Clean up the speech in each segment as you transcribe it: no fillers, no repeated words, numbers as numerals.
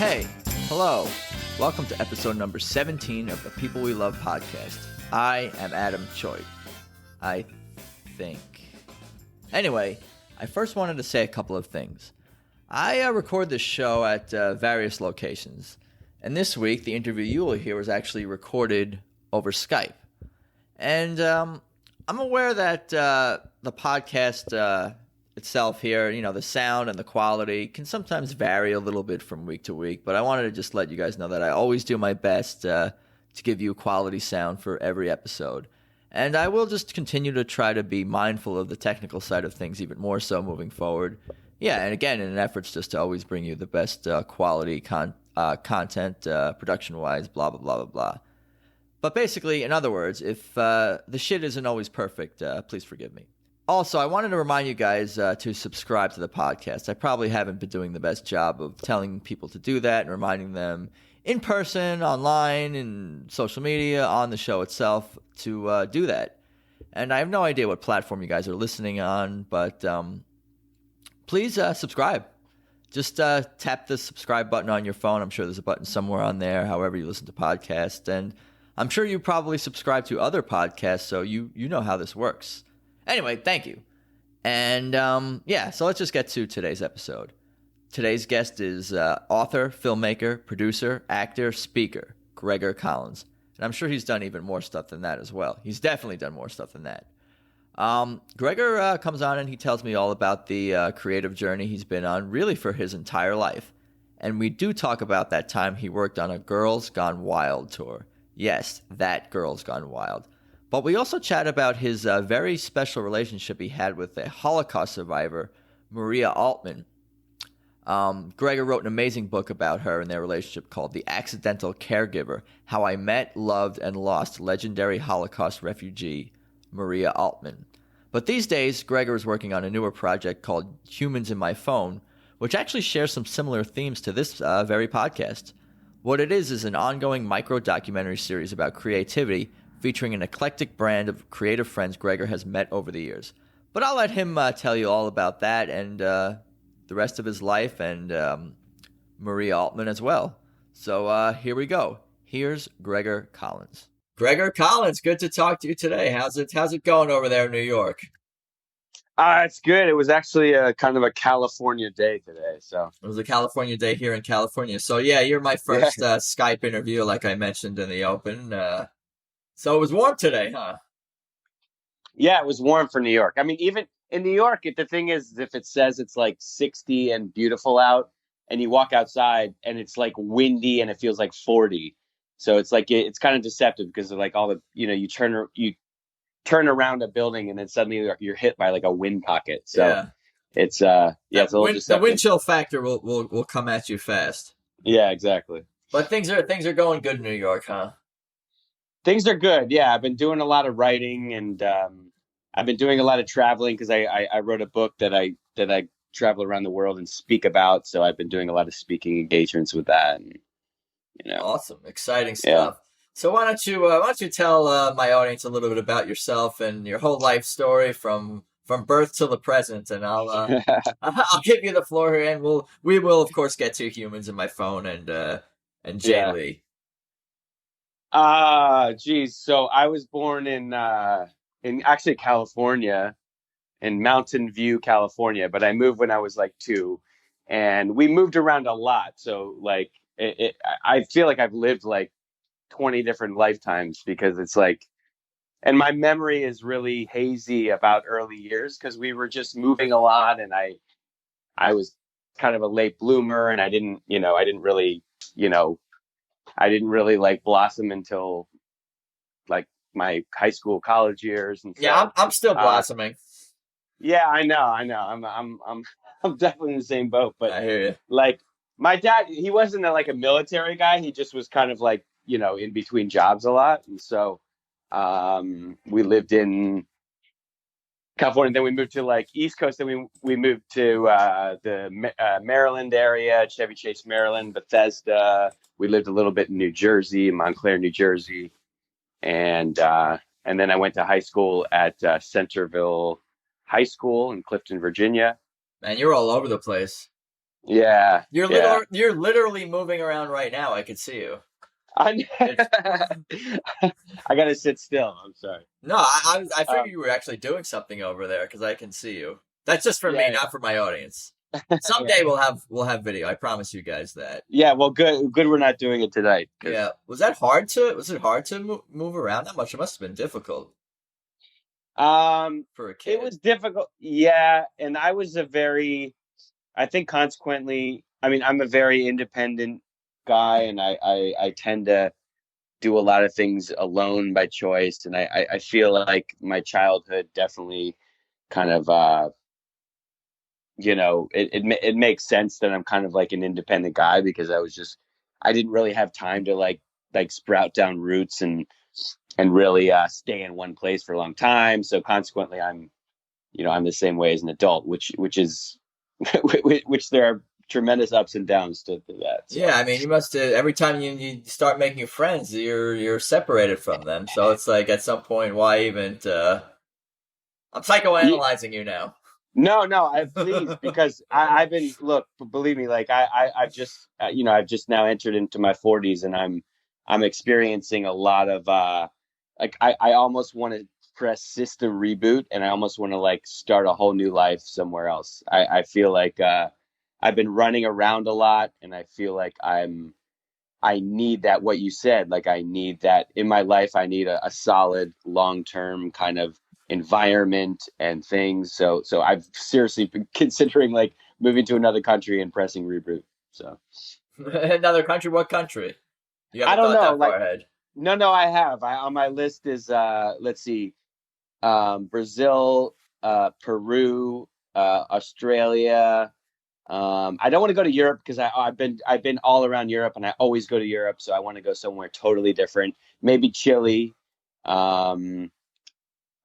Hey, hello. Welcome to episode number 17 of the People We Love podcast. I am Adam Choi. I think. Anyway, I first wanted to say a couple of things. I record this show at various locations, and this week the interview you will hear was actually recorded over Skype. And I'm aware that the podcast itself here, the sound and the quality can sometimes vary a little bit from week to week, but I wanted to just let you guys know that I always do my best to give you quality sound for every episode. And I will just continue to try to be mindful of the technical side of things even more so moving forward. Yeah, and again, in an effort just to always bring you the best quality content, production-wise, blah, blah, blah, blah, blah. But basically, in other words, if the shit isn't always perfect, please forgive me. Also, I wanted to remind you guys to subscribe to the podcast. I probably haven't been doing the best job of telling people to do that and reminding them in person, online, in social media, on the show itself to do that. And I have no idea what platform you guys are listening on, but please subscribe. Just tap the subscribe button on your phone. I'm sure there's a button somewhere on there, however you listen to podcasts. And I'm sure you probably subscribe to other podcasts, so you know how this works. Anyway, thank you. And so let's just get to today's episode. Today's guest is author, filmmaker, producer, actor, speaker, Gregor Collins. And I'm sure he's done even more stuff than that as well. He's definitely done more stuff than that. Gregor comes on and he tells me all about the creative journey he's been on really for his entire life. And we do talk about that time he worked on a Girls Gone Wild tour. Yes, that Girls Gone Wild. But we also chat about his very special relationship he had with a Holocaust survivor, Maria Altmann. Gregor wrote an amazing book about her and their relationship called The Accidental Caregiver, How I Met, Loved, and Lost Legendary Holocaust Refugee, Maria Altmann. But these days, Gregor is working on a newer project called Humans in My Phone, which actually shares some similar themes to this very podcast. What it is an ongoing microdocumentary series about creativity featuring an eclectic brand of creative friends Gregor has met over the years. But I'll let him tell you all about that and the rest of his life and Maria Altmann as well. So here we go. Here's Gregor Collins. Gregor Collins, good to talk to you today. How's it going over there in New York? It's good. It was actually a kind of a California day today. So it was a California day here in California. So yeah, you're my first Skype interview, like I mentioned in the open. So it was warm today, huh? Yeah, it was warm for New York. I mean, even in New York, the thing is, if it says it's like 60 and beautiful out, and you walk outside and it's like windy and it feels like 40, so it's like it's kind of deceptive because of like all the you turn around a building and then suddenly you're hit by like a wind pocket. So it's it's a little deceptive. The wind chill factor will come at you fast. Yeah, exactly. But things are going good in New York, huh? Things are good. Yeah, I've been doing a lot of writing and I've been doing a lot of traveling because I wrote a book that I travel around the world and speak about. So I've been doing a lot of speaking engagements with that. And, Awesome, exciting stuff. Yeah. So why don't you tell my audience a little bit about yourself and your whole life story from birth till the present, and I'll give you the floor here, and we will of course get to Humans in My Phone and Jay Lee. Geez. So I was born in actually California, in Mountain View, California, but I moved when I was like 2, and we moved around a lot. So like, I feel like I've lived like 20 different lifetimes because it's like, and my memory is really hazy about early years because we were just moving a lot, and I was kind of a late bloomer, and I didn't really like blossom until like my high school, college years. And so, I'm still blossoming. Yeah, I know. I'm definitely in the same boat. But I hear you. Like my dad, he wasn't like a military guy. He just was kind of like in between jobs a lot, and so we lived in California. Then we moved to like East Coast. Then we moved to the Maryland area, Chevy Chase, Maryland, Bethesda. We lived a little bit in New Jersey, Montclair, New Jersey, and then I went to high school at Centerville High School in Clifton, Virginia. Man, you're all over the place. Yeah, yeah. You're literally moving around right now. I can see you. I It's I gotta sit still. I'm sorry. no, I figured Um, you were actually doing something over there because I can see you. That's just for me, yeah, not for my audience. yeah, Someday we'll have video. I promise you guys that. yeah. Well, good. We're not doing it tonight Yeah. because Was it hard to move around that much? It must have been difficult for a it kid. was difficult. Yeah, and I was a very. I think consequently, I mean, I'm a very independent guy, and I tend to do a lot of things alone by choice, and I feel like my childhood definitely kind of it makes sense that I'm kind of like an independent guy because I didn't really have time to like sprout down roots and really stay in one place for a long time. So consequently, I'm the same way as an adult, which is which there are tremendous ups and downs to that. Yeah, So I mean, you must every time you start making friends, you're separated from them. So it's like at some point, why even? I'm psychoanalyzing you now. no, no, I please because I've been look, believe me, like I've just I've just now entered into my 40s and I'm experiencing a lot of like I almost want to press system reboot and I almost want to like start a whole new life somewhere else. I feel like I've been running around a lot and I feel like I need that what you said like I need that in my life. I need a solid long-term kind of environment and things. So I've seriously been considering like moving to another country and pressing reboot. So Another country? What country? You I haven't don't thought know, that far like ahead. no, I have. On my list is let's see, Brazil, Peru, Australia. I don't want to go to Europe because I've been all around Europe and I always go to Europe, so I want to go somewhere totally different. Maybe Chile, um,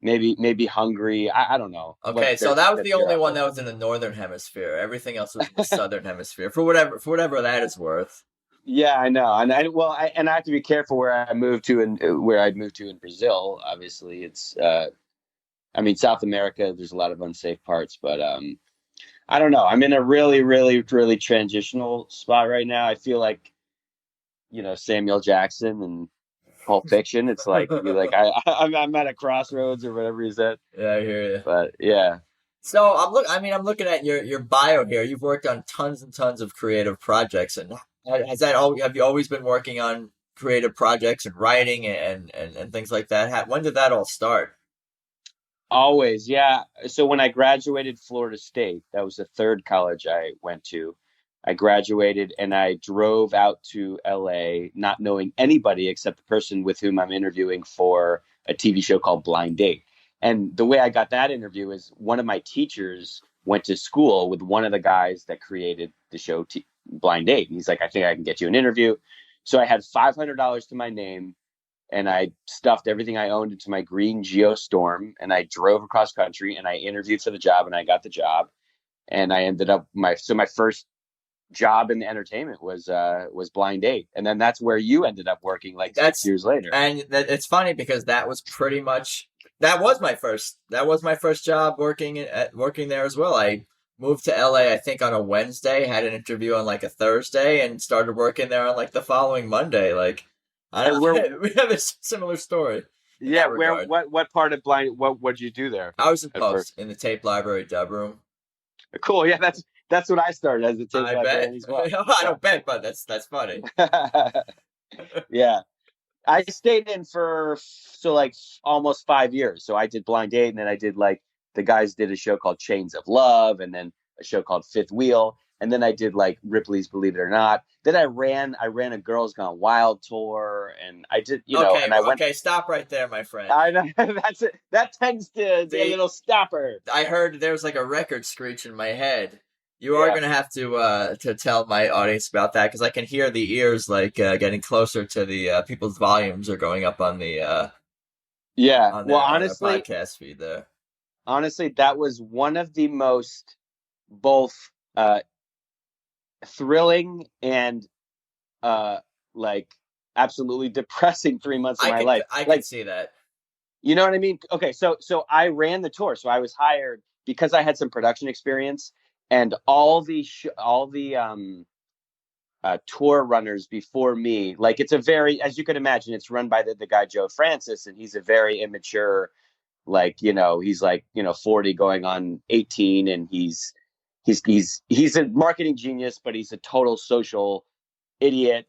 maybe Hungary. I don't know what Okay, so that was that's the only Europe. one that was in the northern hemisphere. Everything else was in the southern hemisphere. For whatever that is worth. Yeah, I know, and I have to be careful where I move to and where I'd move to in Brazil. Obviously, it's I mean South America. There's a lot of unsafe parts, but I don't know. I'm in a really, really, really transitional spot right now. I feel like Samuel Jackson and Pulp Fiction. It's like you like I'm at a crossroads or whatever he said. Yeah, I hear you. But yeah, So I'm looking at your bio here. You've worked on tons and tons of creative projects, and have you always been working on creative projects and writing and things like that? When did that all start? always, yeah. So when I graduated Florida State, that was the third college I went to. I graduated and I drove out to LA not knowing anybody except the person with whom I'm interviewing for a TV show called Blind Date. And the way I got that interview is one of my teachers went to school with one of the guys that created the show Blind Date. And he's like, I think I can get you an interview. So I had $500 to my name and I stuffed everything I owned into my green Geostorm and I drove across country and I interviewed for the job and I got the job and I ended up my first job in the entertainment was Blind Date, and then that's where you ended up working like six That's years later. it's funny because that was my first job working there as well. I moved to LA I think on a Wednesday, had an interview on like a Thursday, and started working there on like the following Monday. Like I And where, don't we have a similar story in yeah, that where, regard. what part of Blind, what'd you do there I was in at first? post in the tape library dub room. Cool, yeah, that's what I started as a tape I bet. librarian as well. I don't bet, but that's funny. Yeah, yeah. I stayed in for so like almost 5 years. So I did Blind Date, and then I did like the guys did a show called Chains of Love, and then a show called Fifth Wheel, and then I did like Ripley's Believe It or Not. Then I ran a Girls Gone Wild tour, and I did Okay, and I went. okay, stop right there, my friend. I know that's it. That tends to be a The little stopper. I heard there's like a record screech in my head. You are Yeah, gonna have to tell my audience about that because I can hear the ears like getting closer to the people's volumes are going up yeah. Well, on their podcast feed there. honestly, that was one of the most both uh, thrilling and uh like absolutely depressing 3 months of my life. I can Like, see that. you know what I mean? Okay, so I ran the tour. So I was hired because I had some production experience and all the tour runners before me, like it's a very, as you can imagine, it's run by the guy Joe Francis, and he's a very immature, like, he's like, 40 going on 18, and he's a marketing genius, but he's a total social idiot.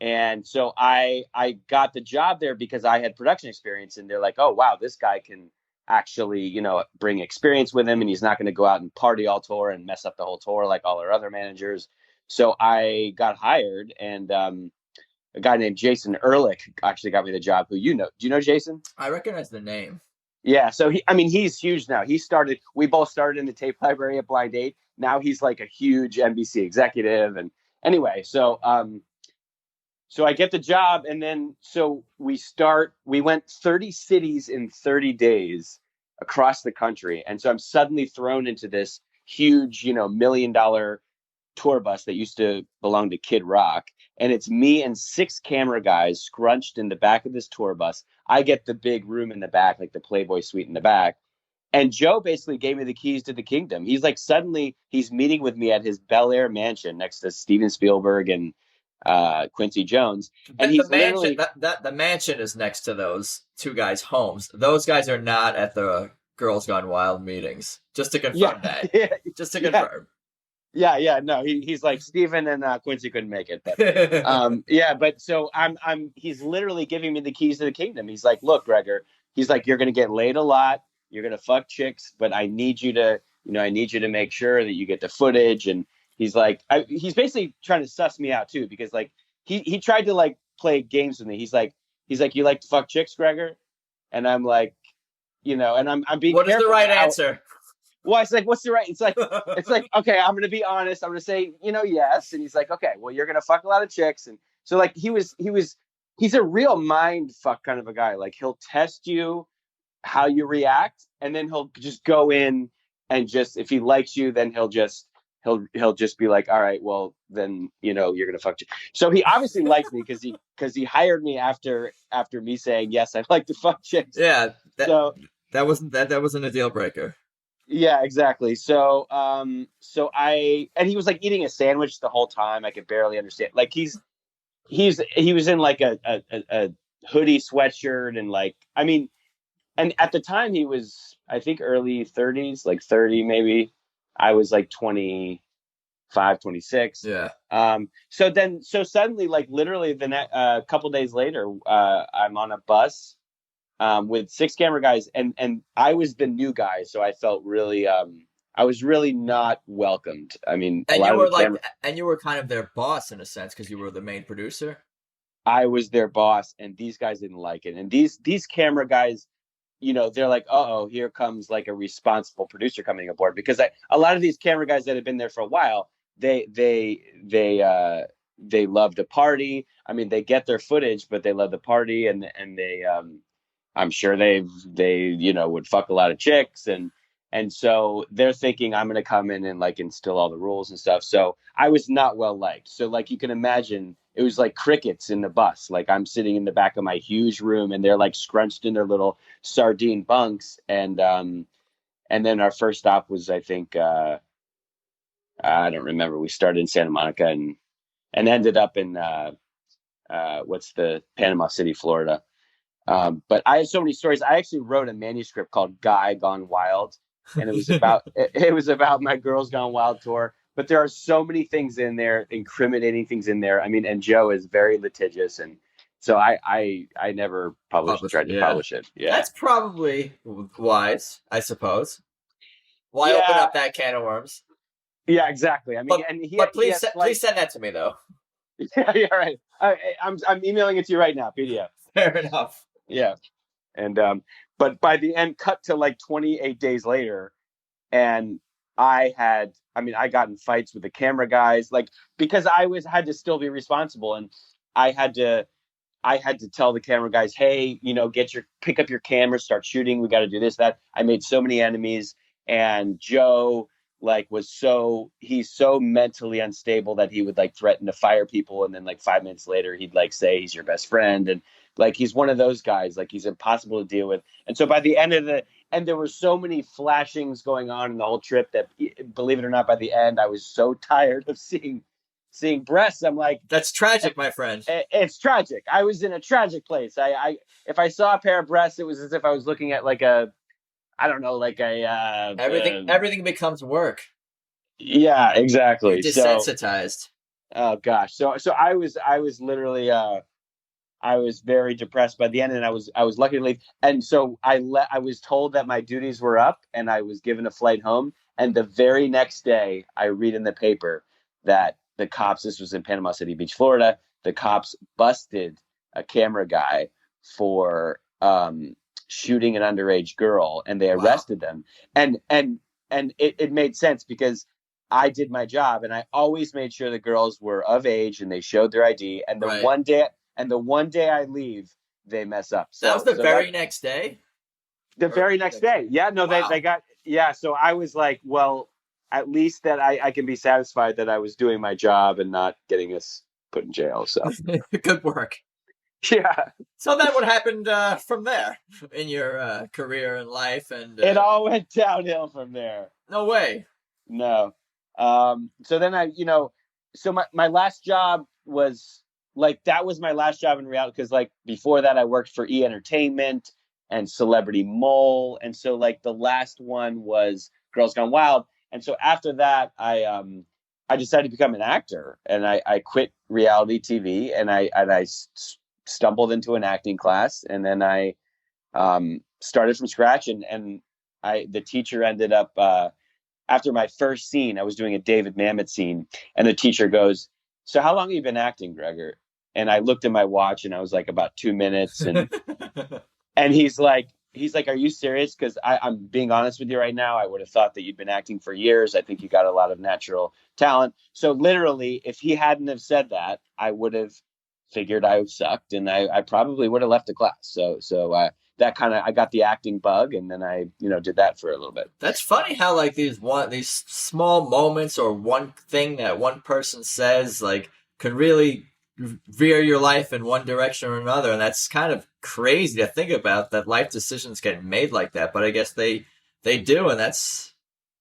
And so I got the job there because I had production experience, and they're like, oh wow, this guy can actually, bring experience with him, and he's not going to go out and party all tour and mess up the whole tour like all our other managers. So I got hired, and a guy named Jason Ehrlich actually got me the job. Who do you know Jason? I recognize the name. Yeah, so he's huge now. We both started in the tape library at Blind Date. Now he's like a huge NBC executive. And anyway, so I get the job, and then so we went 30 cities in 30 days across the country. And so I'm suddenly thrown into this huge, $1 million tour bus that used to belong to Kid Rock. And it's me and 6 camera guys scrunched in the back of this tour bus. I get the big room in the back, like the Playboy suite in the back. And Joe basically gave me the keys to the kingdom. He's like, suddenly he's meeting with me at his Bel Air mansion next to Steven Spielberg and Quincy Jones. And The he's mansion, literally, the mansion is next to those two guys' homes. Those guys are not at the Girls Gone Wild meetings. Just to confirm that. yeah, Just to yeah, confirm. yeah. No, he's like, Steven and Quincy couldn't make it. But yeah, but so he's literally giving me the keys to the kingdom. He's like, look, Gregor, he's like, you're going to get laid a lot. You're going to fuck chicks, but I need you to make sure that you get the footage. And he's like, he's basically trying to suss me out too, because like he tried to like play games with me. He's like, you like to fuck chicks, Gregor? And I'm like, and I'm being What is the careful right how, answer? well, it's like, what's the right? It's like, okay, I'm gonna be honest. I'm gonna say, yes. And he's like, okay, well, you're gonna fuck a lot of chicks. And so like he's a real mind fuck kind of a guy. Like he'll test you how you react, and then he'll just go in and just, if he likes you, then he'll just be like, all right, well then you're gonna fuck you. So he obviously liked me because he hired me after me saying yes, I like to fuck chicks. Yeah, So that wasn't a deal breaker. yeah, exactly. So and he was like eating a sandwich the whole time. I could barely understand. Like he was in like a hoodie sweatshirt, and like, I mean, and at the time he was, I think, early 30s, like 30 maybe. I was like 25, 26. Yeah. So suddenly, like literally the couple days later, I'm on a bus with 6 camera guys, and I was the new guy, so I felt really I was really not welcomed. I mean, a And lot you of were the like, camera, and you were kind of their boss in a sense because you were the main producer. I was their boss, and these guys didn't like it. And these camera guys, they're like, oh, here comes like a responsible producer coming aboard, because a lot of these camera guys that have been there for a while, they love to party. I mean, they get their footage, but they love the party, and they I'm sure they would fuck a lot of chicks, and so they're thinking I'm going to come in and like instill all the rules and stuff. So I was not well liked. So like you can imagine, it was like crickets in the bus. Like I'm sitting in the back of my huge room, and they're like scrunched in their little sardine bunks. And then our first stop was, I think, I don't remember. We started in Santa Monica and ended up in what's the Panama City, Florida. But I have so many stories. I actually wrote a manuscript called Guy Gone Wild, and it was about my Girls Gone Wild tour. But there are so many things in there, incriminating things in there. I mean, and Joe is very litigious, and so I never tried to Yeah. publish it. Yeah, That's probably wise, I suppose. Why open yeah, up that can of worms? yeah, exactly. I mean, But and please please send that to me though. yeah, yeah, right. I'm emailing it to you right now, PDF. Fair enough. Yeah, and but by the end, cut to like 28 days later, and I got in fights with the camera guys, like, because had to still be responsible, and I had to tell the camera guys, hey, pick up your camera, start shooting. We got to do this, that. I made so many enemies, and Joe like he's so mentally unstable that he would like threaten to fire people, and then like 5 minutes later he'd like say he's your best friend, and like he's one of those guys, like he's impossible to deal with. And so by the end of and there were so many flashings going on in the whole trip that, believe it or not, by the end, I was so tired of seeing breasts. I'm like, That's tragic, my friend. it's tragic. I was in a tragic place. I if I saw a pair of breasts, it was as if I was looking at like a, I don't know, like a Everything becomes work. yeah, You're exactly. So, desensitized. oh gosh, so I was literally I was very depressed by the end, and I was lucky to leave. And so I was told that my duties were up, and I was given a flight home. And the very next day, I read in the paper that the cops. This was in Panama City Beach, Florida. The cops busted a camera guy for shooting an underage girl, and they Wow. arrested them. And it made sense because I did my job, and I always made sure the girls were of age and they showed their ID. Right. And the one day I leave, they mess up. That was So the so that very next day? the Or very next day. Yeah, no, they wow. got, yeah. So I was like, well, at least that I can be satisfied that I was doing my job and not getting us put in jail. So Good work. yeah, So then what happened from there in your career and life? And it all went downhill from there. no way. No. So then so my last job was like, that was my last job in reality. Cause like before that I worked for E Entertainment and Celebrity Mole. And so like the last one was Girls Gone Wild. And so after that, I decided to become an actor, and I quit reality TV, and I stumbled into an acting class, and then I, started from scratch, and the teacher ended up, after my first scene, I was doing a David Mamet scene, and the teacher goes, "So how long have you been acting, Gregor?" And I looked at my watch, and I was like, about 2 minutes, and he's like, "Are you serious? Because I'm being honest with you right now. I would have thought that you'd been acting for years. I think you got a lot of natural talent." So literally, if he hadn't have said that, I would have figured I sucked, and I probably would have left the class. So that kind of, I got the acting bug, and then I did that for a little bit. That's funny how like these small moments or one thing that one person says like can really veer your life in one direction or another, and that's kind of crazy to think about that life decisions get made like that. But I guess they do, and that's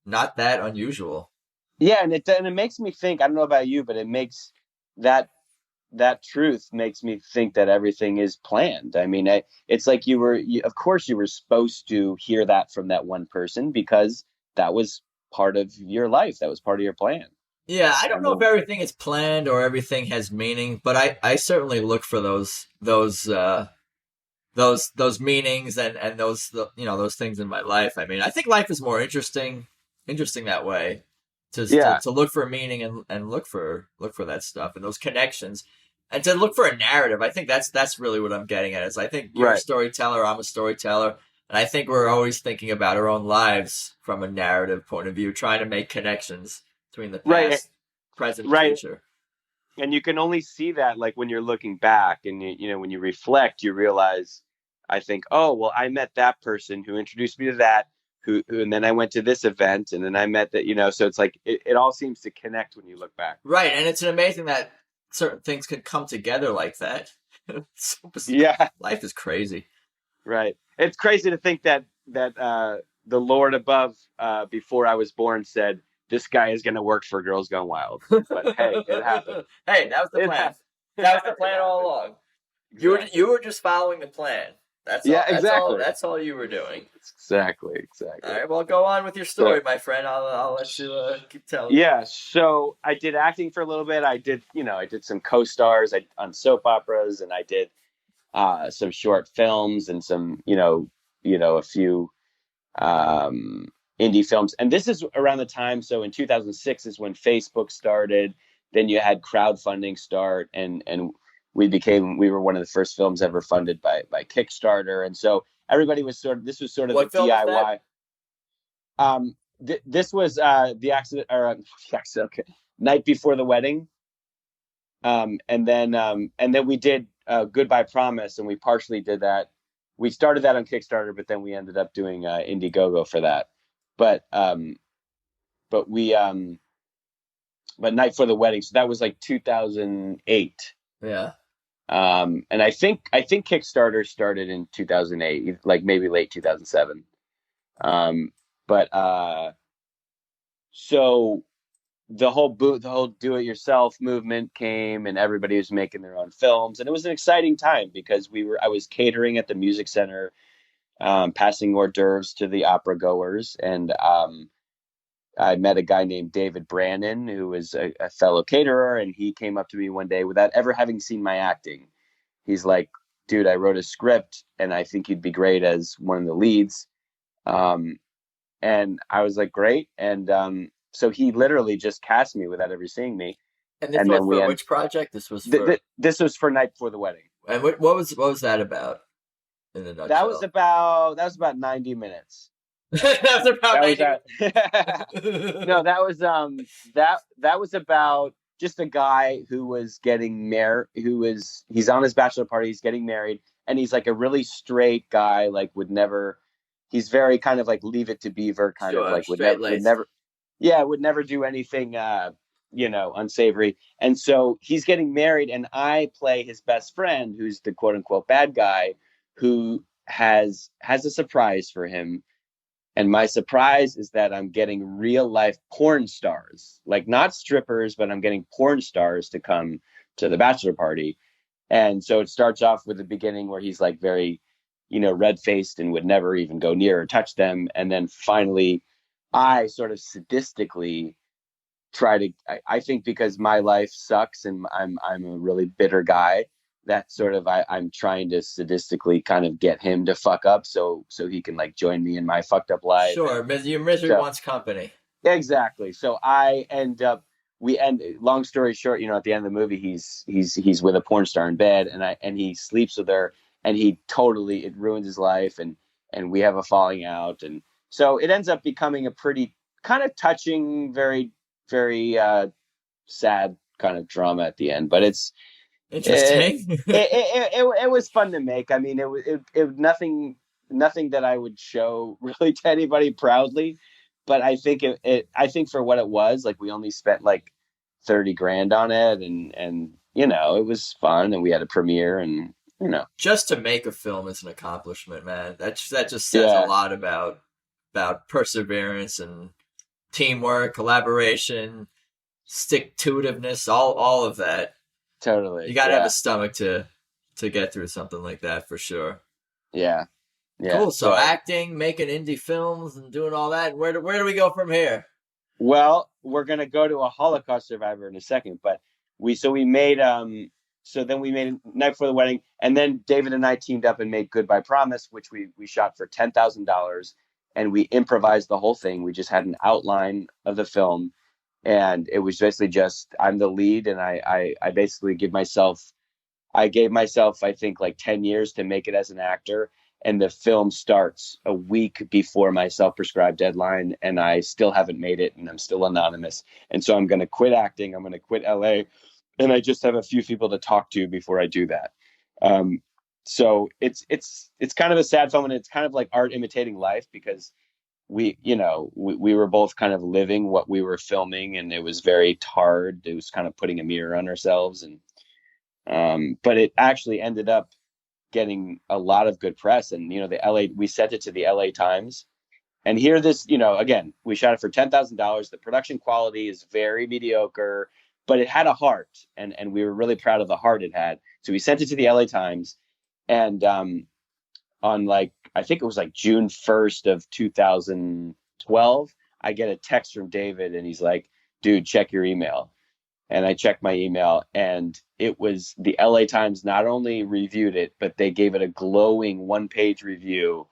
not that unusual. Yeah, and it makes me think. I don't know about you, but it makes that that truth makes me think that everything is planned. I mean, it's like of course, you were supposed to hear that from that one person because that was part of your life. That was part of your plan. Yeah, I I don't don't know if know. everything is planned or everything has meaning, but I certainly look for those meanings and those those things in my life. I mean, I think life is more interesting that way. Yeah, To look for meaning and look for that stuff and those connections and to look for a narrative. I think that's really what I'm getting at. Is I think you're a right, storyteller, I'm a storyteller, and I think we're always thinking about our own lives from a narrative point of view, trying to make connections between the right, past, present, and right. future. And you can only see that like when you're looking back, and when you reflect, you realize, I think, oh well, I met that person who introduced me to that, and then I went to this event, and then I met that. So it's like it all seems to connect when you look back. Right, and it's amazing that certain things can come together like that. Yeah, Life is crazy. right. It's crazy to think that the Lord above, before I was born, said this guy is going to work for Girls Gone Wild. But hey, it happened. Hey, that was the It plan. happened. That was the It plan all happened. along. You Exactly. were just following the plan. That's Yeah, all. That's all. exactly. That's all you were doing. Exactly. All Exactly. right. Well, go on with your So story, my friend. I'll let you keep telling it. yeah, so I did acting for a little bit. I did some co-stars on soap operas, and I did some short films and some, a few um, indie films. And this is around the time. So in 2006 is when Facebook started. Then you had crowdfunding start, and we were one of the first films ever funded by Kickstarter. And so everybody was this was sort of the What film was that? DIY. This was the accident, or the accident, okay, Night Before the Wedding. And then we did Goodbye Promise, and we partially did that. We started that on Kickstarter, but then we ended up doing Indiegogo for that. But but we but Night for the Wedding, so that was like 2008. Yeah. And I think Kickstarter started in 2008, like maybe late 2007. Um, but so the whole do-it-yourself movement came, and everybody was making their own films, and it was an exciting time because I was catering at the music center, passing hors d'oeuvres to the opera goers, and I met a guy named David Brannon, who was a fellow caterer, and he came up to me one day without ever having seen my acting. He's like, "Dude, I wrote a script, and I think you'd be great as one of the leads." Um, and I was like, "Great!" And so he literally just cast me without ever seeing me, And this and was then we for end. which project? This was for, This was for Night Before the Wedding. and what was that about in a nutshell? That was about 90 minutes. That was about That was 90 that. No, minutes. that was that was about just a guy who was getting married. He's on his bachelor party. He's getting married, and he's like a really straight guy. Like would never. He's very kind of like Leave It to Beaver, kind of Sure, like straight would laced. never, yeah, would never do anything, unsavory. And so he's getting married, and I play his best friend, who's the quote unquote bad guy, who has a surprise for him. And my surprise is that I'm getting real life porn stars, like not strippers, but I'm getting porn stars to come to the bachelor party. And so it starts off with the beginning where he's like very, red faced and would never even go near or touch them. And then finally, I sort of sadistically try to, I think because my life sucks and I'm a really bitter guy, that sort of I'm trying to sadistically kind of get him to fuck up so he can like join me in my fucked up life. And Sure, your misery so wants company. exactly. So I end up we end long story short, at the end of the movie he's with a porn star in bed, and he sleeps with her, and he totally it ruins his life, and we have a falling out, and so it ends up becoming a pretty kind of touching, very very sad kind of drama at the end. But it Interesting. it was fun to make. I mean, it nothing that I would show really to anybody proudly, but I think I think for what it was, like we only spent like 30 grand on it, and it was fun, and we had a premiere, and Just to make a film is an accomplishment, man. That just says a yeah, lot about perseverance and teamwork, collaboration, stick to itiveness, all of that. You totally, got to have a yeah, stomach to get through something like that for sure. yeah, yeah. Cool. So So acting, making indie films, and doing all that. Where do we go from here? well, we're gonna go to a Holocaust survivor in a second, but we made so then we made Night Before the Wedding, and then David and I teamed up and made Goodbye Promise, which we shot for $10,000, and we improvised the whole thing. We just had an outline of the film, and it was basically just I'm the lead, and I basically I gave myself, I think, like 10 years to make it as an actor. And the film starts a week before my self prescribed deadline. And I still haven't made it. And I'm still anonymous. And so I'm going to quit acting. I'm going to quit LA. And I just have a few people to talk to before I do that. Um, so it's kind of a sad film. And it's kind of like art imitating life because we were both kind of living what we were filming. And it was very hard. It was kind of putting a mirror on ourselves. And but it actually ended up getting a lot of good press. And the LA, we sent it to the LA Times. And here, this, again, we shot it for $10,000. The production quality is very mediocre, but it had a heart, and we were really proud of the heart it had. So we sent it to the LA Times, and on like I think it was like June 1st of 2012, I get a text from David, and he's like, "Dude, check your email." And I checked my email, and it was the LA Times not only reviewed it, but they gave it a glowing one-page review.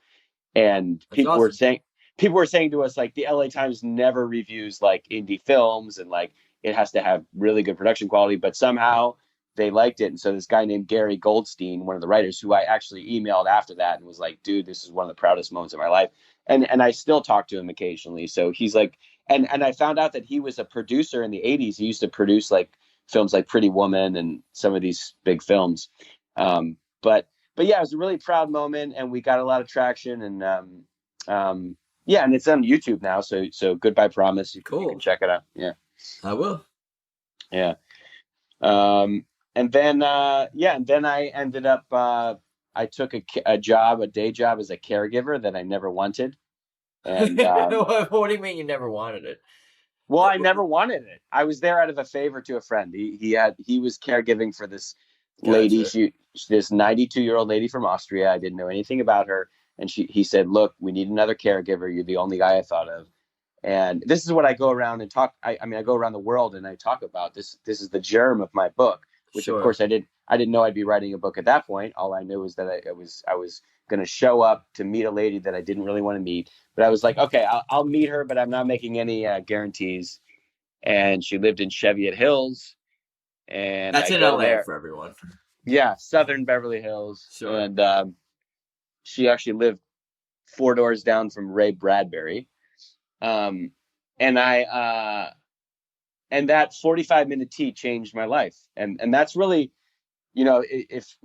And That's awesome. people were saying to us like the LA Times never reviews like indie films, and like it has to have really good production quality, but somehow they liked it. And so this guy named Gary Goldstein, one of the writers, who I actually emailed after that and was like, "Dude, this is one of the proudest moments of my life." And I still talk to him occasionally. So he's like, and I found out that he was a producer in the 80s. He used to produce like films like Pretty Woman and some of these big films. But yeah, it was a really proud moment, and we got a lot of traction, and yeah, and it's on YouTube now. So Goodbye Promise, you can Cool. check it out. Yeah, I will. yeah. Um, and then and then I ended up I took a job, a day job as a caregiver that I never wanted. And What do you mean you never wanted it? well, I never wanted it. I was there out of a favor to a friend. He was caregiving for this lady. Gotcha. This 92-year-old lady from Austria. I didn't know anything about her, and he said, "Look, we need another caregiver. You're the only guy I thought of." And this is what I go around and talk. I mean, I go around the world and I talk about this. This is the germ of my book, which of Sure. course I didn't know I'd be writing a book at that point. All I knew was that I was going to show up to meet a lady that I didn't really want to meet. But I was like, okay, I'll meet her, but I'm not making any guarantees. And she lived in Cheviot Hills, and That's I in go LA there. for everyone. Yeah, Southern Beverly Hills, Sure. and she actually lived 4 doors down from Ray Bradbury. Um, and and that 45-minute tea changed my life, and that's really, if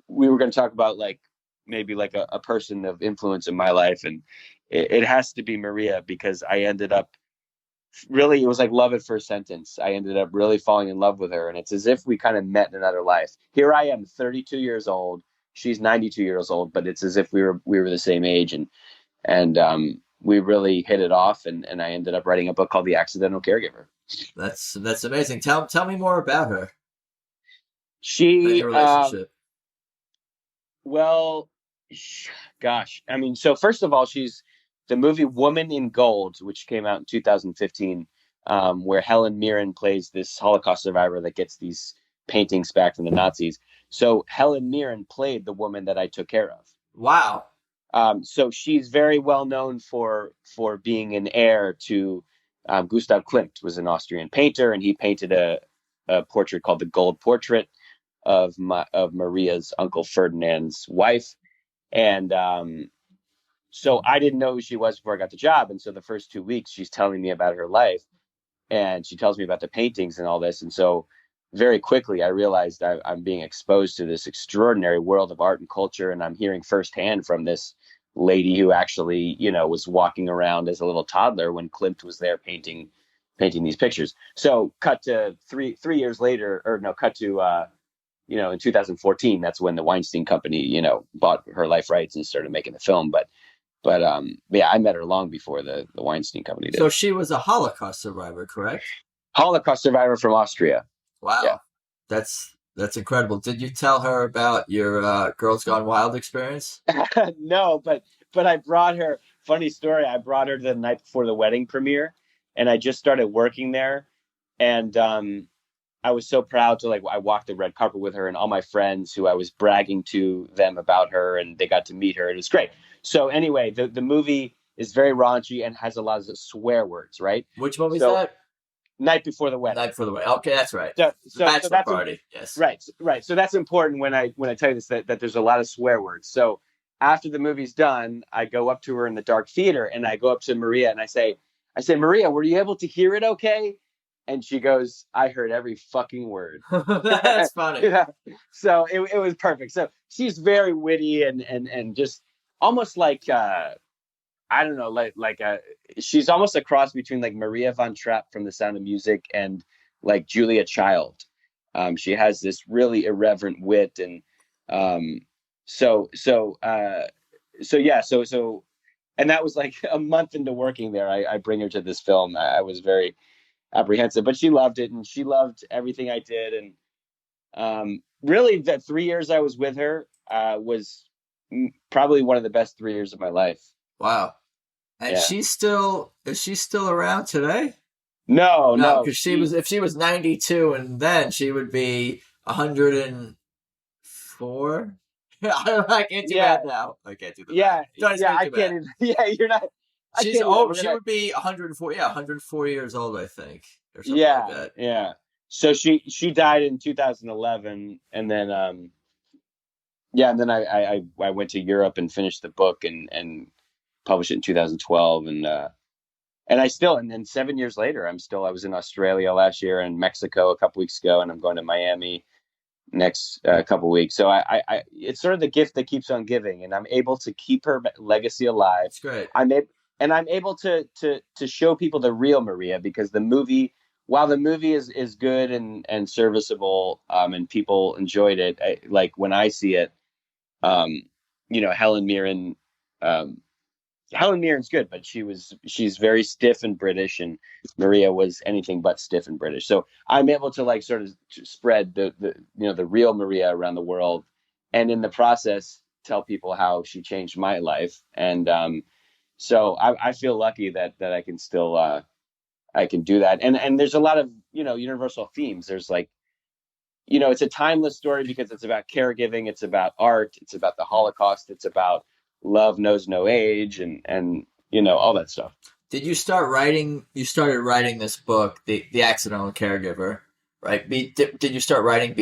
we were going to talk about like maybe like a person of influence in my life, and it has to be Maria, because I ended up really, it was like love at first sentence. I ended up really falling in love with her, and it's as if we kind of met in another life. Here I am, 32 years old. She's 92 years old, but it's as if we were the same age, and we really hit it off, and I ended up writing a book called The Accidental Caregiver. That's amazing. Tell me more about her and She your relationship. Well, gosh, I mean, so first of all, she's the movie Woman in Gold, which came out in 2015, where Helen Mirren plays this Holocaust survivor that gets these paintings back from the Nazis. So Helen Mirren played the woman that I took care of. Wow. So she's very well known for being an heir to Gustav Klimt, was an Austrian painter, and he painted a portrait called the Gold Portrait of Maria's uncle Ferdinand's wife. And so I didn't know who she was before I got the job. And so the first 2 weeks, she's telling me about her life, and she tells me about the paintings and all this. And so very quickly, I realized I'm being exposed to this extraordinary world of art and culture, and I'm hearing firsthand from this lady who actually, was walking around as a little toddler when Klimt was there painting these pictures. So cut to three years later, or no, cut to in 2014, that's when the Weinstein Company, bought her life rights and started making the film. But yeah, I met her long before the Weinstein Company did. So she was a Holocaust survivor, correct? Holocaust survivor from Austria. Yeah. Wow. That's incredible. Did you tell her about your Girls Gone Wild experience? No, but I brought her. Funny story. I brought her the night before the wedding premiere, and I just started working there, and I was so proud to, like, I walked the red carpet with her and all my friends who I was bragging to them about her, and they got to meet her. It was great. So anyway, the movie is very raunchy and has a lot of swear words, right? Which movie is So that? Night Before the Wedding. Night Before the Wedding. Okay, that's right. So, The so, so bachelor that's party. Yes. right. So that's important when I tell you this, that there's a lot of swear words. So after the movie's done, I go up to her in the dark theater, and I go up to Maria and I say, Maria, were you able to hear it okay? And she goes, I heard every fucking word. That's funny. Yeah. So it was perfect. So she's very witty and just almost like I don't know, she's almost a cross between like Maria von Trapp from The Sound of Music and like Julia Child. She has this really irreverent wit, and um, so so uh, so yeah, and that was like a month into working there. I bring her to this film. I was very apprehensive, but she loved it, and she loved everything I did. And really, the 3 years I was with her was probably one of the best 3 years of my life. Wow. And Yeah. is she still around today? No, No, no. because if she was 92 and then she would be 104. I can't do Yeah, that now. I can't do the yeah, math. Don't yeah. explain I too can't bad. even. Yeah, you're not. I She's can't even. old. She would be 104. Yeah, 104 years old, I think, or something like Yeah, that. yeah. So she died in 2011, and then yeah, and then I went to Europe and finished the book and published it in 2012, and I still, and then 7 years later, I was in Australia last year and Mexico a couple weeks ago, and I'm going to Miami next couple weeks. So it's sort of the gift that keeps on giving, and I'm able to keep her legacy alive. It's great. I'm able to show people the real Maria, because the movie, while the movie is good and serviceable, and people enjoyed it, like when I see it, um, Helen Mirren, um, Helen Mirren's good, but she's very stiff and British, and Maria was anything but stiff and British. So I'm able to like sort of spread the the real Maria around the world, and in the process tell people how she changed my life. And so I feel lucky that I can still I can do that. And there's a lot of universal themes. There's like it's a timeless story because it's about caregiving, it's about art, it's about the Holocaust, it's about love knows no age, and all that stuff. Did you start writing? You started writing this book, the Accidental Caregiver, right? Did you start writing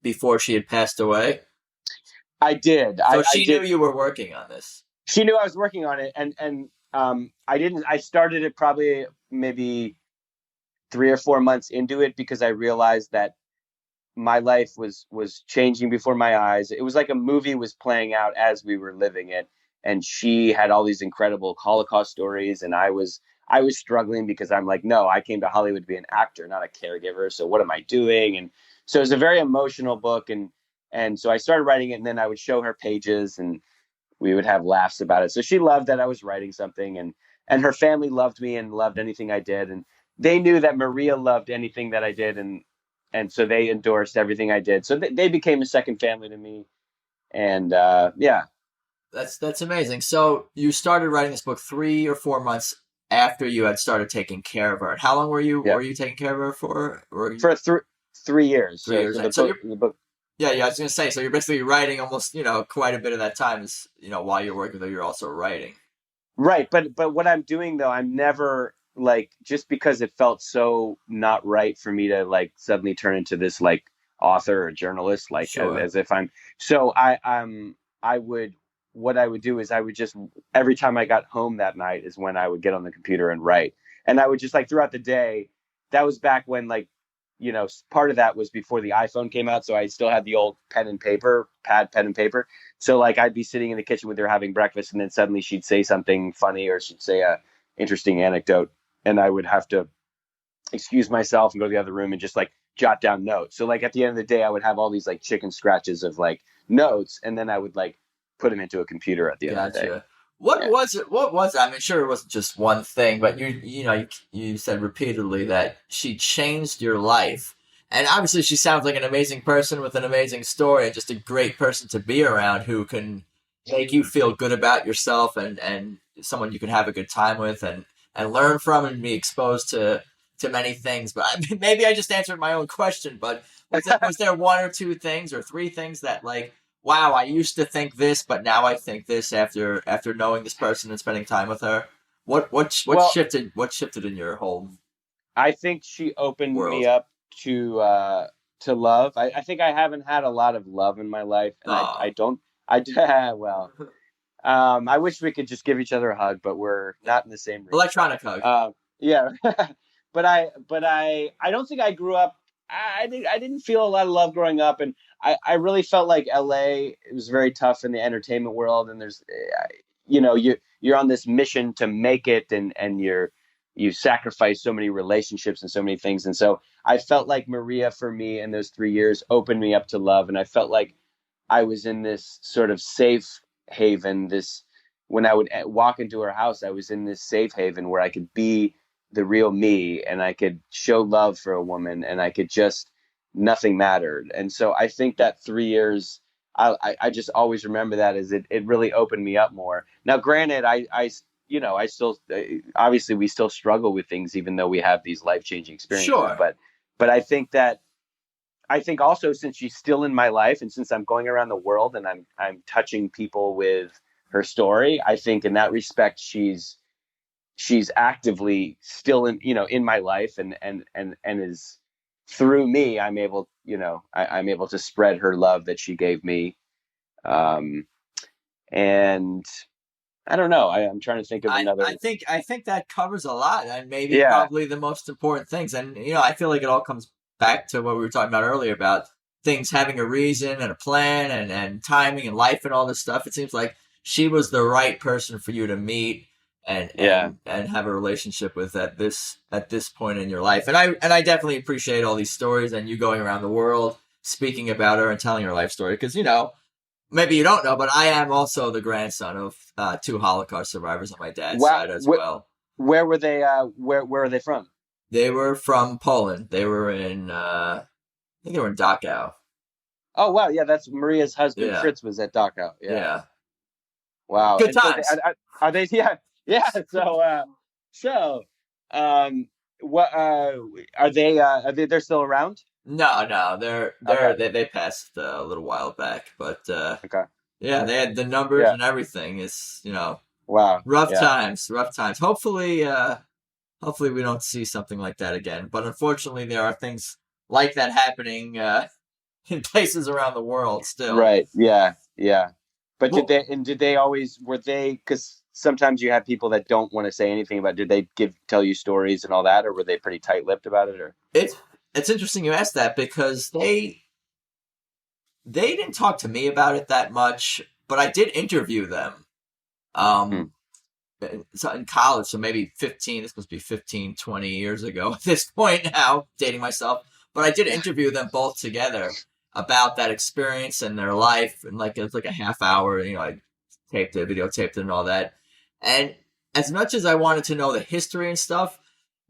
before she had passed away? I did. So she knew you were working on this. She knew I was working on it, and I didn't. I started it probably maybe 3 or 4 months into it because I realized that my life was changing before my eyes. It was like a movie was playing out as we were living it, and she had all these incredible Holocaust stories, and I was struggling because I'm like, no, I came to Hollywood to be an actor, not a caregiver. So what am I doing? And so it was a very emotional book, and so I started writing it, and then I would show her pages, and we would have laughs about it. So she loved that I was writing something, and her family loved me and loved anything I did, and they knew that Maria loved anything that I did, and so they endorsed everything I did. So they became a second family to me, and yeah. That's amazing. So you started writing this book 3 or 4 months after you had started taking care of her. How long were you taking care of her for? For 3 years. 3 years. The book. Yeah, I was going to say, so you're basically writing almost, quite a bit of that time is, while you're working, though, you're also writing. Right. But what I'm doing, though, I'm never like, just because it felt so not right for me to like suddenly turn into this like author or journalist, like Sure. as if I'm, so what I would do is I would just, every time I got home that night is when I would get on the computer and write. And I would just like throughout the day, that was back when like, part of that was before the iPhone came out. So I still had the old pen and paper. So like I'd be sitting in the kitchen with her having breakfast, and then suddenly she'd say something funny or she'd say a interesting anecdote, and I would have to excuse myself and go to the other room and just like jot down notes. So like at the end of the day, I would have all these like chicken scratches of like notes, and then I would like put them into a computer at the end of the day. What was it? What was it? I mean, sure, it wasn't just one thing, but you said repeatedly that she changed your life, and obviously she sounds like an amazing person with an amazing story, and just a great person to be around who can make you feel good about yourself, and someone you can have a good time with, and learn from, and be exposed to many things. But maybe I just answered my own question. But was there 1 or 2 things or 3 things that like, wow, I used to think this, but now I think this after knowing this person and spending time with her? What shifted in your whole I think she opened world? me up to love. I think I haven't had a lot of love in my life, and I don't. Well, I wish we could just give each other a hug, but we're not in the same room. Electronic hug. Yeah. but I don't think I grew up. I didn't feel a lot of love growing up, and I really felt like LA, it was very tough in the entertainment world, and there's you're on this mission to make it, and you sacrifice so many relationships and so many things. And so I felt like Maria, for me, in those 3 years, opened me up to love, and I felt like I was in this sort of safe haven. When I would walk into her house, I was in this safe haven where I could be the real me, and I could show love for a woman, and I could just, nothing mattered. And so I think that 3 years, I just always remember that as it really opened me up more. Now, granted, I still, obviously we still struggle with things, even though we have these life-changing experiences. Sure. But I think also, since she's still in my life, and since I'm going around the world and I'm touching people with her story, I think in that respect, she's actively still in my life, and is, through me, I'm able to spread her love that she gave me. And I don't know. I'm trying to think of another. I think that covers a lot, and maybe probably the most important things. And I feel like it all comes back to what we were talking about earlier about things having a reason and a plan, and timing and life and all this stuff. It seems like she was the right person for you to meet and have a relationship with at this point in your life. And I definitely appreciate all these stories and you going around the world speaking about her and telling her life story, because maybe you don't know, but I am also the grandson of two Holocaust survivors on my dad's Wow. side as well. Where were they? Where are they from? They were from Poland. They were in, I think they were in Dachau. Oh wow, yeah, that's Maria's husband. Yeah, Fritz was at Dachau. Yeah. yeah. Wow. Good And so times. are they? Yeah, yeah. So, um, what are they? They're still around? No, Okay. they passed a little while back, but Okay. yeah, they had the numbers Yeah. and everything. It's Wow. rough Yeah. times, rough times. Hopefully we don't see something like that again. But unfortunately, there are things like that happening in places around the world still. Right. Yeah. Yeah. But Well, did they always were they? Because sometimes you have people that don't want to say anything about. Did they tell you stories and all that, or were they pretty tight-lipped about it? Or it's interesting you asked that because they didn't talk to me about it that much, but I did interview them. Hmm. Um, so in college, so maybe 15, this must be 15, 20 years ago at this point now, dating myself. But I did interview them both together about that experience and their life. And it was like a half hour, I taped it, videotaped it and all that. And as much as I wanted to know the history and stuff,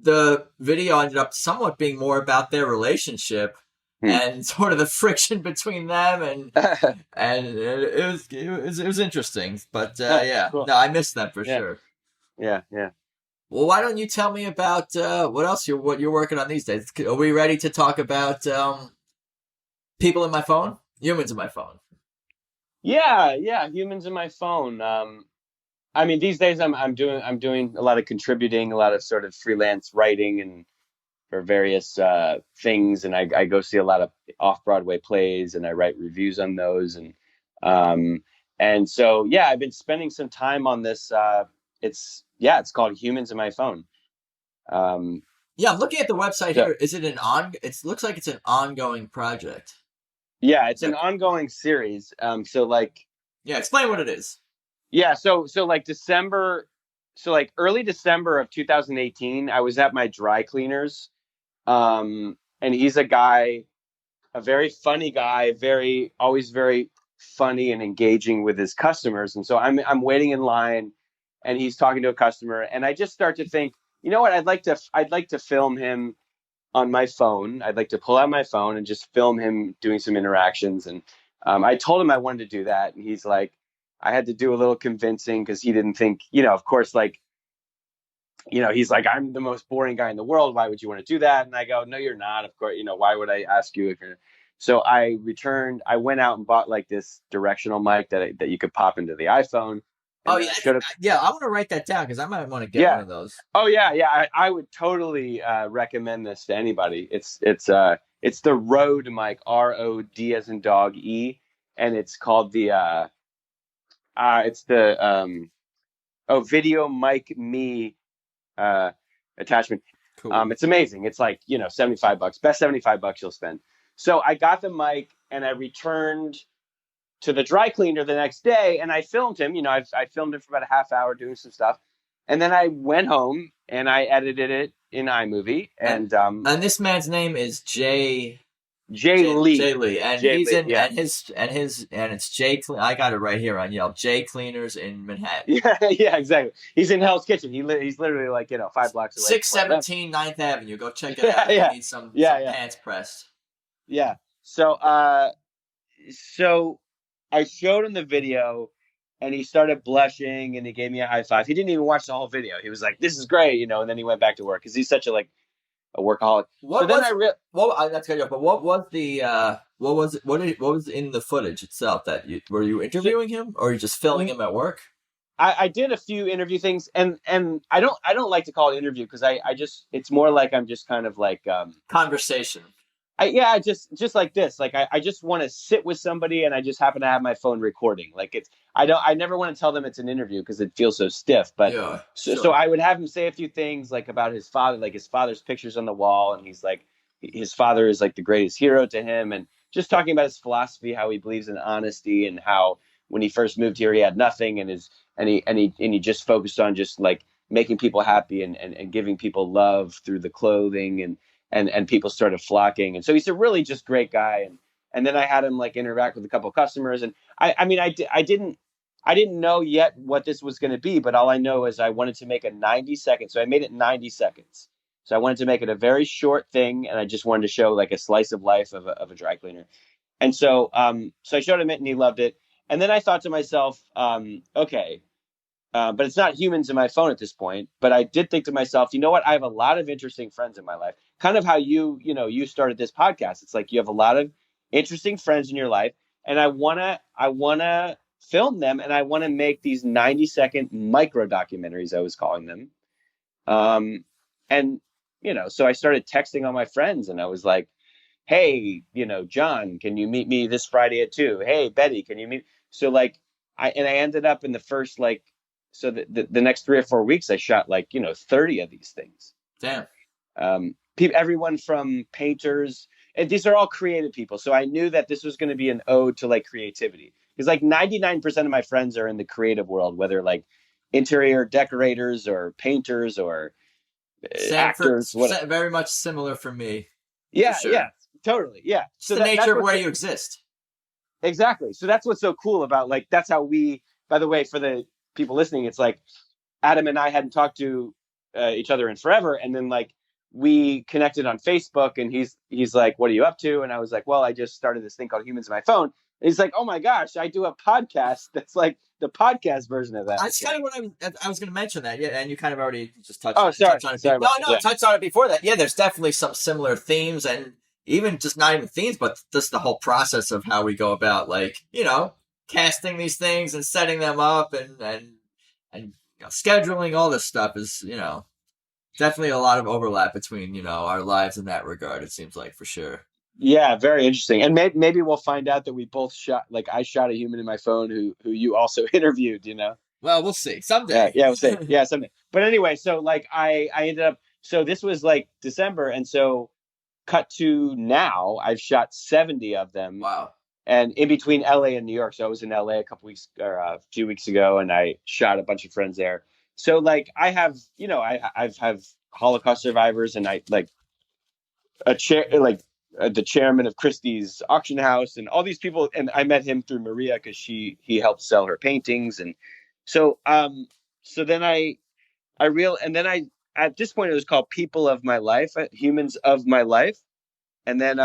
the video ended up somewhat being more about their relationship Hmm. and sort of the friction between them and it was interesting. But yeah, Cool. no, I missed them for Yeah. sure. Yeah. Yeah. Well, why don't you tell me about what you're working on these days? Are we ready to talk about people in my phone, humans in my phone? Yeah. Yeah. Humans in my phone. I mean, these days I'm doing a lot of contributing, a lot of sort of freelance writing and for various things, and I go see a lot of off Broadway plays, and I write reviews on those, um, and so yeah, I've been spending some time on this. It's called Humans in My Phone. Um, Yeah, I'm looking at the website so here. Is it an on? It looks like it's an ongoing project. yeah, it's Is an that, ongoing series. yeah, explain what it is. Yeah, so like early December of 2018, I was at my dry cleaners. And he's a very funny guy, always very funny and engaging with his customers. And so I'm waiting in line, and he's talking to a customer, and I just start to think, you know what, I'd like to film him on my phone. I'd like to pull out my phone and just film him doing some interactions. And I told him I wanted to do that, and he's like, I had to do a little convincing because he didn't think, of course, like he's like, I'm the most boring guy in the world. Why would you want to do that? And I go, no, you're not. Of course, why would I ask you if you're. So I went out and bought like this directional mic that you could pop into the iPhone. Oh And then yeah, I showed up. yeah. I want to write that down because I might want to get one Yeah. of those. Oh, yeah. Yeah. I would totally recommend this to anybody. It's the Rode mic, ROD as in dog E. And it's called it's the, Video Mic Me uh, attachment. Cool. It's amazing. It's like, $75, best $75 you'll spend. So I got the mic and I returned to the dry cleaner the next day and I filmed him. I filmed him for about a half hour doing some stuff. And then I went home and I edited it in iMovie. And this man's name is Jay Lee. Jay Lee, and Jay he's Lee, in yeah. and it's Jay. I got it right here on Yelp. Jay Cleaners in Manhattan. Yeah, yeah, exactly. He's in Hell's Kitchen. He's literally like 5 blocks away. 617 9th Avenue. Go check it Yeah, out. If yeah. you need some Yeah. pants pressed. Yeah. So so I showed him the video and he started blushing and he gave me a high five. He didn't even watch the whole video. He was like, "This is great," and then he went back to work because he's such a workaholic. What So was? then That's good. But what was the? What was it? What was in the footage itself? Were you interviewing him or were you just filming him at work? I did a few interview things and I don't like to call it interview because I just it's more like I'm just kind of like Conversation. just like this. Like I just want to sit with somebody and I just happen to have my phone recording. Like I never want to tell them it's an interview because it feels so stiff. But Yeah, so, sure. so I would have him say a few things like about his father, like his father's pictures on the wall, and he's like his father is like the greatest hero to him, and just talking about his philosophy, how he believes in honesty, and how when he first moved here he had nothing, and he just focused on just like making people happy and giving people love through the clothing and people started flocking. And so he's a really just great guy. And then I had him like interact with a couple of customers. And I mean, I didn't know yet what this was going to be, but all I know is I wanted to make a 90 second. So I made it 90 seconds. So I wanted to make it a very short thing. And I just wanted to show like a slice of life of a dry cleaner. And so, so I showed him it and he loved it. And then I thought to myself, okay, but it's not humans in my phone at this point. But I did think to myself, you know what? I have a lot of interesting friends in my life. Kind of how you started this podcast. It's like you have a lot of interesting friends in your life, and I wanna film them, and I want to make these 90 second micro documentaries. I was calling them, and so I started texting all my friends, and I was like, hey, John, can you meet me this Friday at 2? Hey, Betty, can you meet? So like, I ended up in the first so the next 3 or 4 weeks, I shot 30 of these things. Damn. Everyone from painters, and these are all creative people. So I knew that this was going to be an ode to like creativity, because like 99% of my friends are in the creative world, whether like interior decorators or painters or actors. Very much similar for me. Yeah, sure. yeah, totally. Yeah. It's so the nature of where you exist. Exactly. So that's what's so cool about that's how we, by the way, for the people listening, it's like Adam and I hadn't talked to each other in forever. And then we connected on Facebook, and he's like, what are you up to? And I was like, well, I just started this thing called Humans in My Phone. And he's like, oh my gosh, I do a podcast that's like the podcast version of that. That's kind of what I was going to mention that. Yeah. And you kind of already just touched, touched on it. Sorry touched on it before that. Yeah. There's definitely some similar themes, and even just not even themes, but just the whole process of how we go about casting these things and setting them up and scheduling all this stuff is, definitely a lot of overlap between, our lives in that regard. It seems like, for sure. Yeah, very interesting. And maybe we'll find out that we both shot, I shot a human in my phone who you also interviewed, Well, we'll see someday. Yeah, we'll see. Yeah, someday. But anyway, so I ended up, so this was December. And so cut to now, I've shot 70 of them. Wow. And in between LA and New York. So I was in LA a couple weeks or a few weeks ago, and I shot a bunch of friends there. So I have, I've have Holocaust survivors, and I the chairman of Christie's auction house, and all these people. And I met him through Maria, because he helped sell her paintings. And so, so then at this point it was called People of My Life, Humans of My Life. And then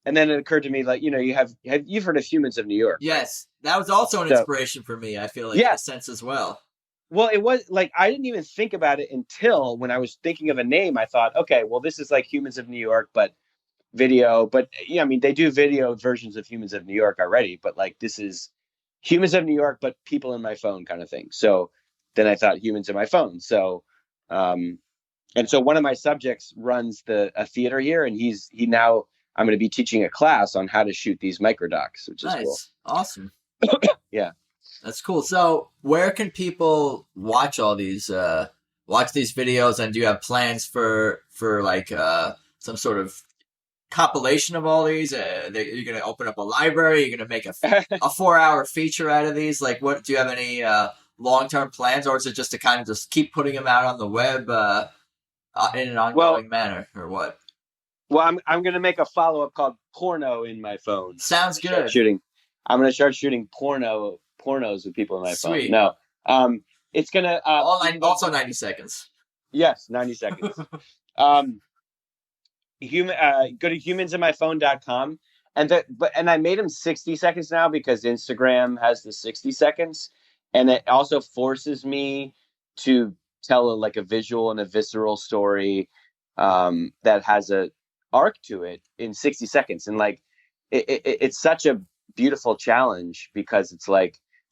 it occurred to me, you've heard of Humans of New York. Yes. That was also an inspiration for me, I feel like, in a sense as well. Well, it was I didn't even think about it until when I was thinking of a name. I thought, okay, well, this is like Humans of New York, but video. But yeah, I mean, they do video versions of Humans of New York already, but this is Humans of New York, but people in my phone kind of thing. So then I thought Humans in My Phone. So, and so one of my subjects runs a theater here, and I'm going to be teaching a class on how to shoot these microdocs, which is cool. Awesome. Yeah. That's cool. So where can people watch all these videos, and do you have plans for some sort of compilation of all these? You're going to open up a library? You're going to make a 4-hour feature out of these? What do you have any long-term plans, or is it just to kind of just keep putting them out on the web in an ongoing manner, or what? Well, I'm going to make a follow-up called Porno in My Phone. Sounds good. I'm going to start shooting pornos with people in my phone. No, it's going to... also 90 seconds. Yes, 90 seconds. Go to humansinmyphone.com. And I made them 60 seconds now, because Instagram has the 60 seconds. And it also forces me to tell a visual and a visceral story that has a arc to it in 60 seconds. And it's such a beautiful challenge, because it's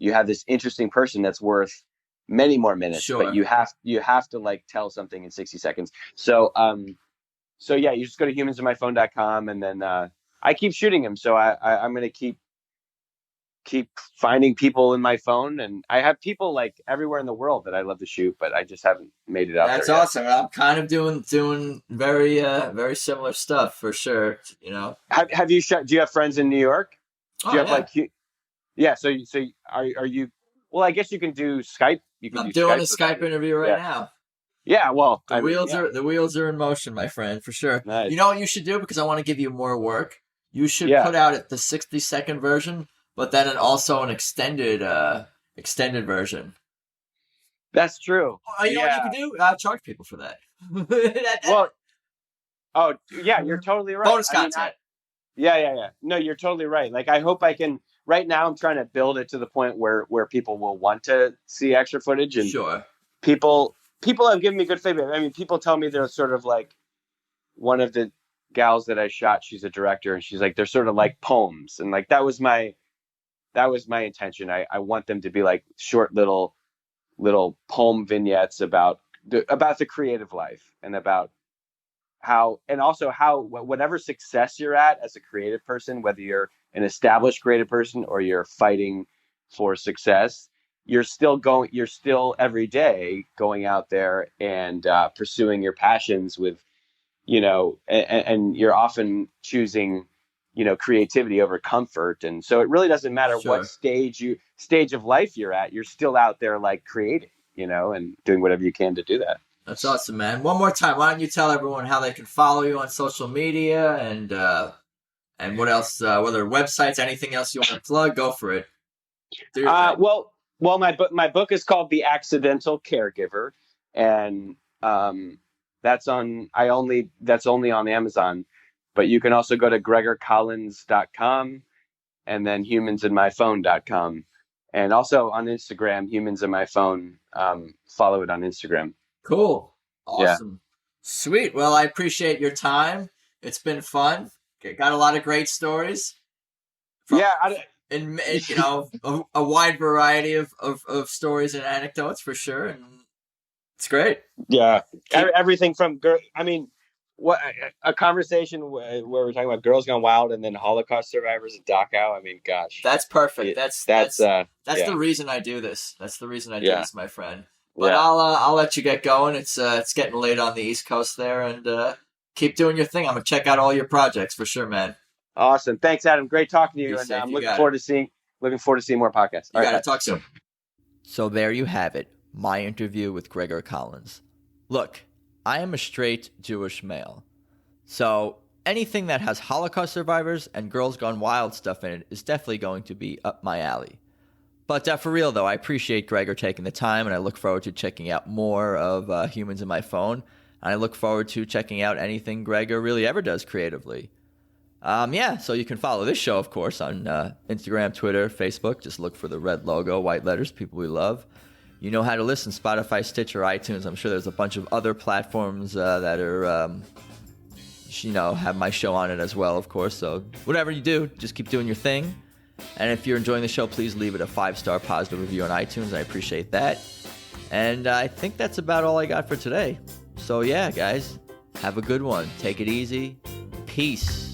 you have this interesting person that's worth many more minutes, sure, but you have to tell something in 60 seconds. So yeah, you just go to humansinmyphone.com, and then I keep shooting them. So I'm going to keep finding people in my phone, and I have people everywhere in the world that I love to shoot, but I just haven't made it out. That's there yet. Awesome. I'm kind of doing very very similar stuff, for sure. Have you shot? Do you have friends in New York? Do you have yeah. So are you? Well, I guess you can do Skype. I'm doing a Skype interview right now. Yeah, well, the wheels are in motion, my friend, for sure. Nice. You know what you should do, because I want to give you more work. you should Yeah. put out the 60-second version, but then also an extended version. That's true. You know what you can do? Charge people for that. Well, oh yeah, you're totally right. Bonus I mean, content. yeah. No, you're totally right. Like, I hope I can. Right now, I'm trying to build it to the point where people will want to see extra footage, and Sure. people have given me good feedback. I mean, people tell me they're sort of like, one of the gals that I shot, she's a director, and she's like, they're sort of like poems, and like that was my intention. I want them to be like short little poem vignettes about the creative life, and about how, and also how, whatever success you're at as a creative person, whether you're an established creative person or you're fighting for success, you're still every day going out there and pursuing your passions with, and you're often choosing, creativity over comfort. And so it really doesn't matter Sure. what stage of life you're at, you're still out there like creating, and doing whatever you can to do that. That's awesome, man. One more time, why don't you tell everyone how they can follow you on social media and what else, whether websites, anything else you want to plug, go for it. Well, my book is called The Accidental Caregiver, and that's only on Amazon, but you can also go to gregorcollins.com and then humansinmyphone.com, and also on Instagram, humansinmyphone. Follow it on Instagram. Cool. Awesome. Yeah. Sweet. Well, I appreciate your time. It's been fun. Got a lot of great stories. And a wide variety of stories and anecdotes for sure, and it's great. Yeah, everything from a conversation where we're talking about Girls Gone Wild and then Holocaust survivors in Dachau. I mean, gosh, that's perfect. That's the reason I do this. That's the reason I do this, my friend. But I'll let you get going. It's getting late on the East Coast there, and keep doing your thing. I'm gonna check out all your projects for sure, man. Awesome. Thanks, Adam. Great talking to you. And I'm looking forward to seeing more podcasts. All right. Talk soon. So there you have it. My interview with Gregor Collins. Look, I am a straight Jewish male. So anything that has Holocaust survivors and Girls Gone Wild stuff in it is definitely going to be up my alley. But for real, though, I appreciate Gregor taking the time, and I look forward to checking out more of Humans in My Phone. And I look forward to checking out anything Gregor really ever does creatively. So you can follow this show, of course, on Instagram, Twitter, Facebook. Just look for the red logo, white letters, People We Love. You know how to listen, Spotify, Stitcher, iTunes. I'm sure there's a bunch of other platforms that are, have my show on it as well, of course. So whatever you do, just keep doing your thing. And if you're enjoying the show, please leave it a 5-star positive review on iTunes. I appreciate that. And I think that's about all I got for today. So yeah, guys, have a good one. Take it easy. Peace.